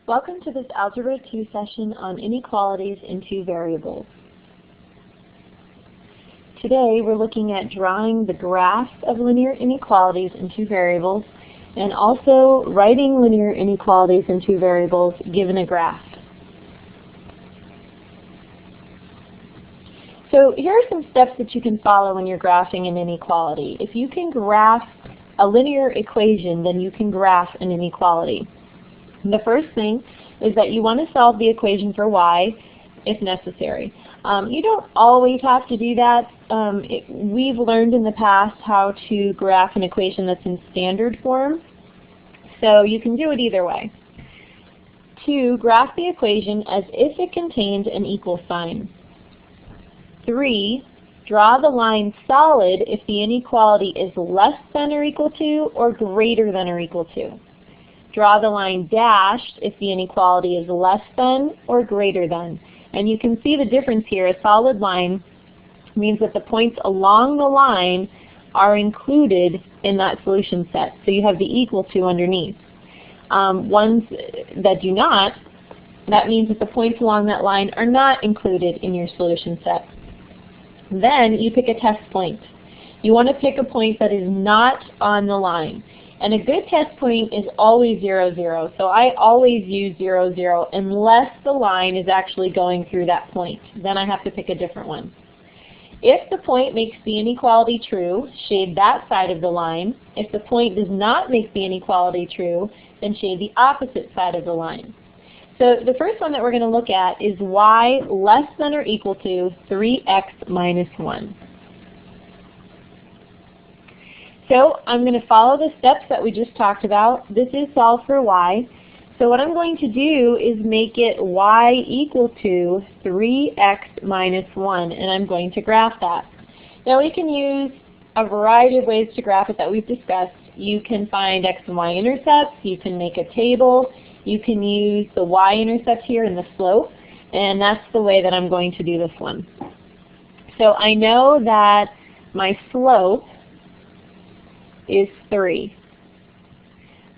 Welcome to this Algebra 2 session on inequalities in two variables. Today we're looking at drawing the graphs of linear inequalities in two variables and also writing linear inequalities in two variables given a graph. So here are some steps that you can follow when you're graphing an inequality. If you can graph a linear equation, then you can graph an inequality. The first thing is that you want to solve the equation for y if necessary. You don't always have to do that. We've learned in the past how to graph an equation that's in standard form, so you can do it either way. 2, graph the equation as if it contained an equal sign. 3, draw the line solid if the inequality is less than or equal to or greater than or equal to. Draw the line dashed if the inequality is less than or greater than. And you can see the difference here. A solid line means that the points along the line are included in that solution set. So you have the equal to underneath. Ones that do not, that means that the points along that line are not included in your solution set. Then you pick a test point. You want to pick a point that is not on the line. And a good test point is always 0, 0. So I always use 0, 0 unless the line is actually going through that point. Then I have to pick a different one. If the point makes the inequality true, shade that side of the line. If the point does not make the inequality true, then shade the opposite side of the line. So the first one that we're going to look at is y less than or equal to 3x minus 1. So I'm going to follow the steps that we just talked about. This is solve for y. So what I'm going to do is make it y equal to 3x minus 1, and I'm going to graph that. Now we can use a variety of ways to graph it that we've discussed. You can find x and y intercepts, you can make a table, you can use the y-intercept here and the slope, and that's the way that I'm going to do this one. So I know that my slope is 3.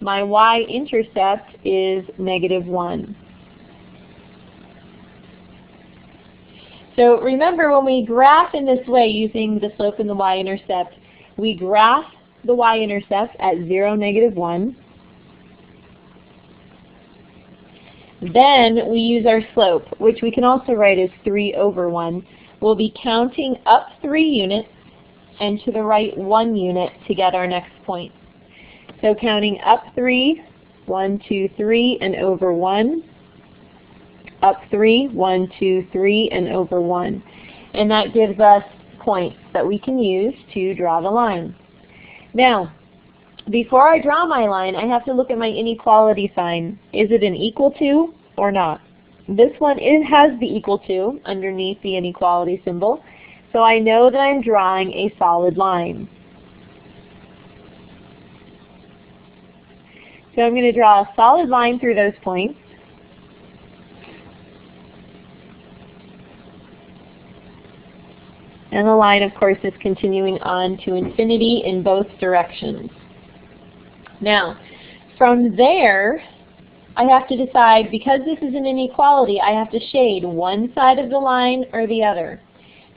My y-intercept is -1. So remember, when we graph in this way using the slope and the y-intercept, we graph the y-intercept at 0, -1. Then we use our slope, which we can also write as 3 over 1. We'll be counting up 3 units and to the right 1 unit to get our next point. So counting up 3, 1, 2, 3, and over 1. Up 3, 1, 2, 3, and over 1. And that gives us points that we can use to draw the line. Now, before I draw my line, I have to look at my inequality sign. Is it an equal to or not? This one, it has the equal to underneath the inequality symbol. So I know that I'm drawing a solid line. So I'm going to draw a solid line through those points. And the line, of course, is continuing on to infinity in both directions. Now, from there, I have to decide, because this is an inequality, I have to shade one side of the line or the other.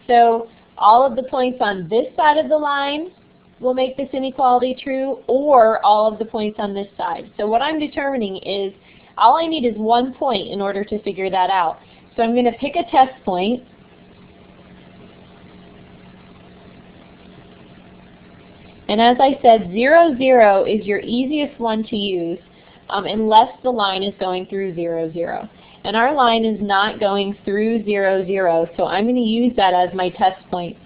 So all of the points on this side of the line will make this inequality true, or all of the points on this side. So what I'm determining is, all I need is 1 point in order to figure that out. So I'm going to pick a test point. And as I said, 0, 0 is your easiest one to use unless the line is going through 0, 0. And our line is not going through 0, 0, so I'm going to use that as my test point.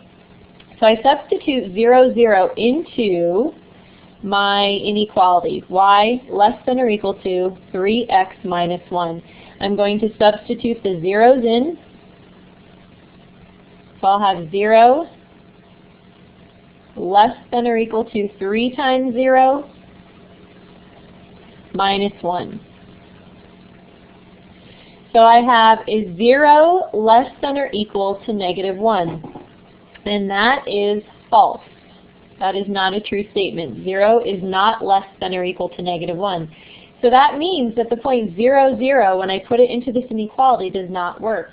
So I substitute 0, 0 into my inequality, y less than or equal to 3x minus 1. I'm going to substitute the zeros in. So I'll have 0 less than or equal to 3 times 0 minus 1. So I have a 0 less than or equal to -1. And that is false. That is not a true statement. 0 is not less than or equal to -1. So that means that the point 0, 0, when I put it into this inequality, does not work.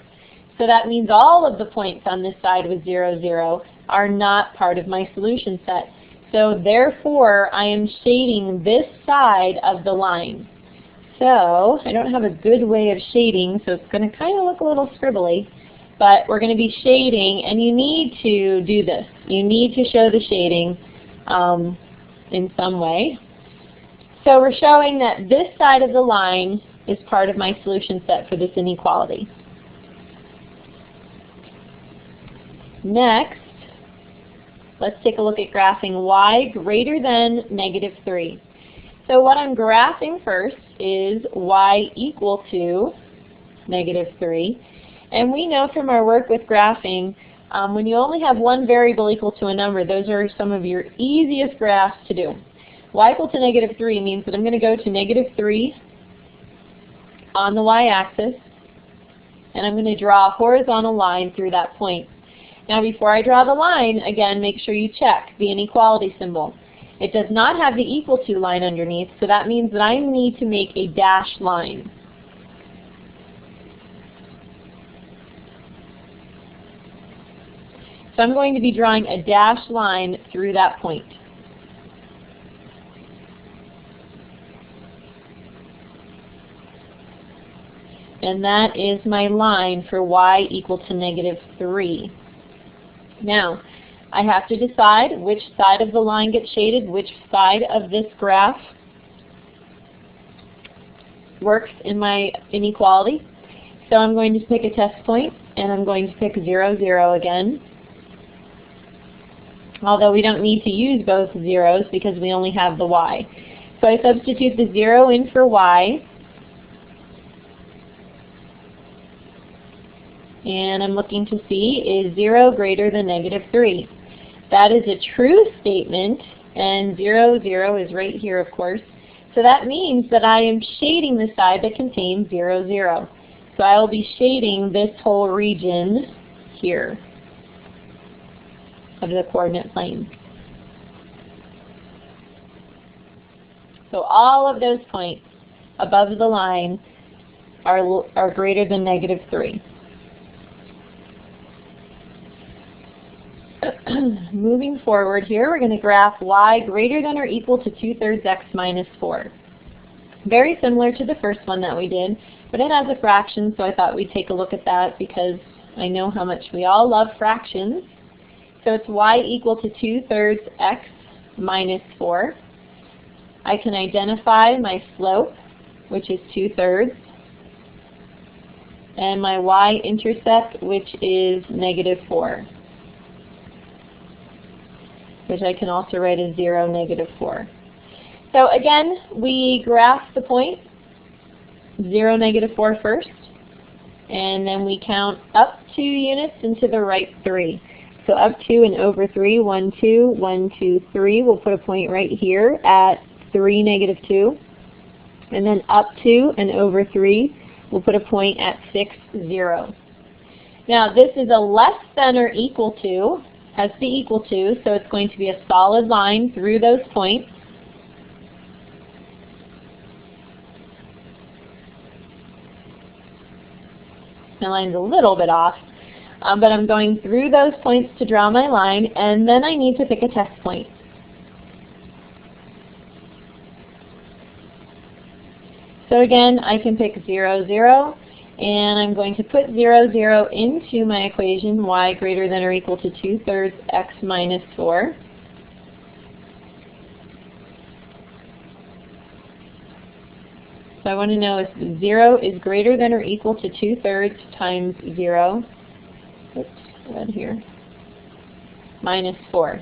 So that means all of the points on this side with 0, 0 are not part of my solution set. So therefore, I am shading this side of the line. So I don't have a good way of shading, so it's going to kind of look a little scribbly. But we're going to be shading, and you need to do this. You need to show the shading in some way. So we're showing that this side of the line is part of my solution set for this inequality. Next, let's take a look at graphing y greater than -3. So what I'm graphing first is y equal to -3. And we know from our work with graphing, when you only have one variable equal to a number, those are some of your easiest graphs to do. Y equal to -3 means that I'm going to go to -3 on the y-axis, and I'm going to draw a horizontal line through that point. Now before I draw the line, again, make sure you check the inequality symbol. It does not have the equal to line underneath, so that means that I need to make a dashed line. So I'm going to be drawing a dashed line through that point. And that is my line for y equal to -3. Now, I have to decide which side of the line gets shaded, which side of this graph works in my inequality. So I'm going to pick a test point, and I'm going to pick 0, 0 again. Although we don't need to use both zeros because we only have the y. So I substitute the 0 in for y. And I'm looking to see, is 0 greater than -3? That is a true statement, and 0, 0 is right here, of course. So that means that I am shading the side that contains 0, 0. So I will be shading this whole region here of the coordinate plane. So all of those points above the line are greater than -3. Moving forward here, we're going to graph y greater than or equal to 2/3 x minus 4. Very similar to the first one that we did, but it has a fraction, so I thought we'd take a look at that because I know how much we all love fractions. So it's y equal to 2/3 x minus 4. I can identify my slope, which is 2/3, and my y-intercept, which is -4. Which I can also write as 0, -4. So again, we graph the point 0, -4 first, and then we count up 2 units and to the right 3. So up 2 and over 3, 1, 2, 1, 2, 3. We'll put a point right here at 3, -2. And then up 2 and over 3, we'll put a point at 6, 0. Now this is a less than or equal to, has the equal to, so it's going to be a solid line through those points. My line's a little bit off, but I'm going through those points to draw my line, and then I need to pick a test point. So again, I can pick 0, 0. And I'm going to put 0, 0 into my equation, y greater than or equal to 2/3 x minus 4. So I want to know if 0 is greater than or equal to 2/3 times 0, oops, right here, minus 4.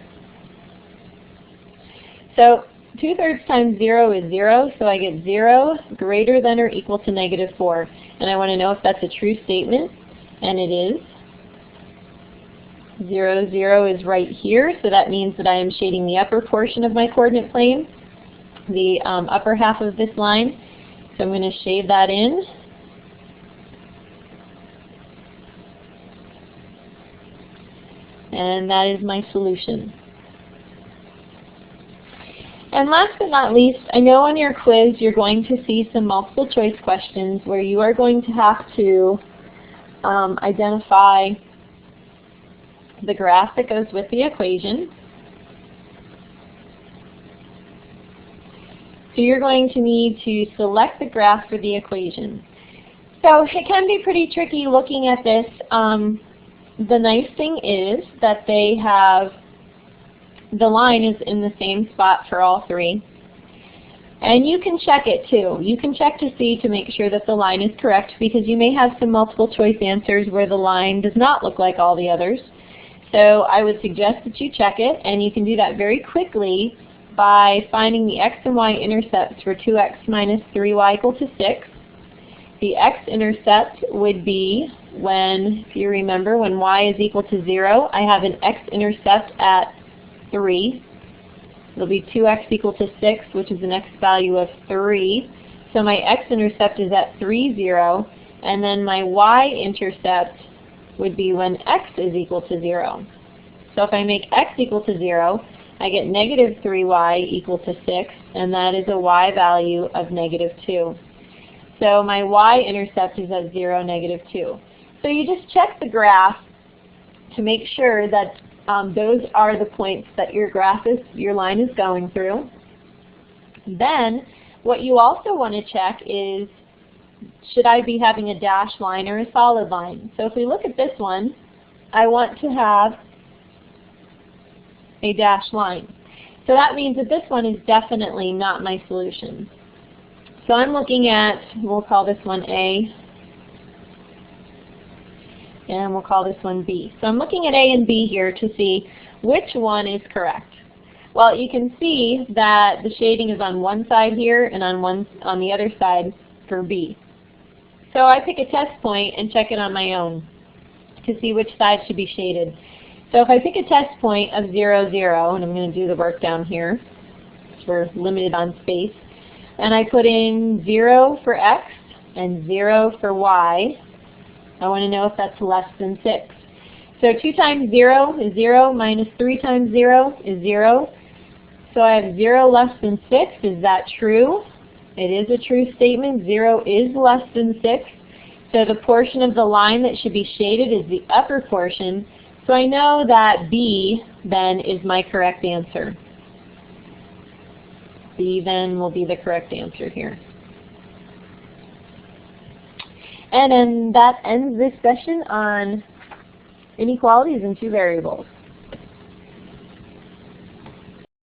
So 2/3 times 0 is 0, so I get 0 greater than or equal to -4. And I want to know if that's a true statement, and it is. 0, 0 is right here, so that means that I am shading the upper portion of my coordinate plane, the upper half of this line. So I'm going to shade that in. And that is my solution. And last but not least, I know on your quiz you're going to see some multiple choice questions where you are going to have to identify the graph that goes with the equation. So you're going to need to select the graph for the equation. So it can be pretty tricky looking at this. The nice thing is that they have, the line is in the same spot for all three. And you can check it too. You can check to see to make sure that the line is correct, because you may have some multiple choice answers where the line does not look like all the others. So I would suggest that you check it, and you can do that very quickly by finding the x and y intercepts for 2x minus 3y equal to 6. The x-intercept would be when, if you remember, when y is equal to 0, I have an x-intercept at 3. It'll be 2x equal to 6, which is an x value of 3. So my x-intercept is at 3, 0. And then my y-intercept would be when x is equal to 0. So if I make x equal to 0, I get negative 3y equal to 6, and that is a y value of negative 2. So my y-intercept is at 0, negative 2. So you just check the graph to make sure that those are the points that your line is going through. Then what you also want to check is, should I be having a dashed line or a solid line? So if we look at this one, I want to have a dashed line. So that means that this one is definitely not my solution. So I'm looking at, we'll call this one A, and we'll call this one B. So I'm looking at A and B here to see which one is correct. Well, you can see that the shading is on one side here and on the other side for B. So I pick a test point and check it on my own to see which side should be shaded. So if I pick a test point of 0, 0, and I'm going to do the work down here, because we're limited on space, and I put in 0 for x and 0 for y, I want to know if that's less than 6. So 2 times 0 is 0, minus 3 times 0 is 0. So I have 0 less than 6. Is that true? It is a true statement. 0 is less than 6. So the portion of the line that should be shaded is the upper portion. So I know that B then is my correct answer. B then will be the correct answer here. And then that ends this session on inequalities in two variables.